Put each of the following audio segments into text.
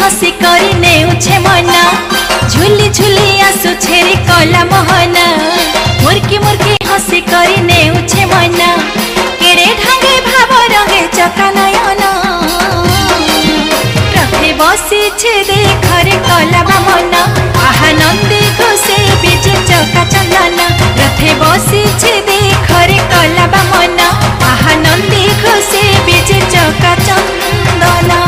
हसी करी नेउछे मना झुली झुली आसु छेरी कला मोहना मुर्की मुर्की हसी करी नेउछे मना केड़े ढांगे भाव रंगे चका नयना रथे बसी छे देखरे कला मना आहा नंदी घोषे बीजे चका चंदना रथे बसी छे देखरे कला मना आहा नंदी घोषे बीजे चका चंदना।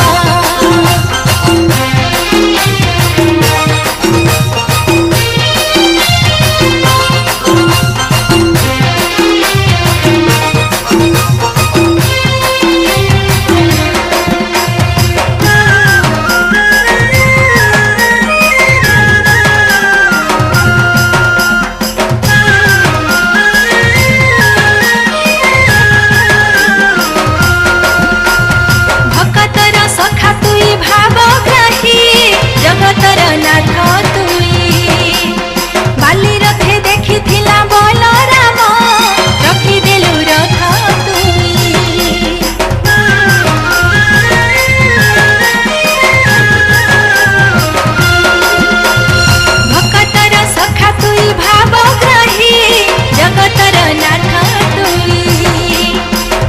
जगतर नाथ तुई बाली रथे देखी थिला बोल राम रखी देलु रथ तुई भक्तर सखा तुई भावग्राही जगतर नाथ तुई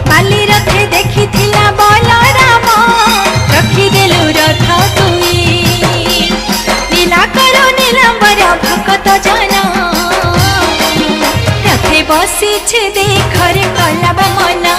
बाली रथे देखी थिला बोल राम रखी देलु रथ तुई नीलांबर भगत जना रथे बसी छे देखरे कला मना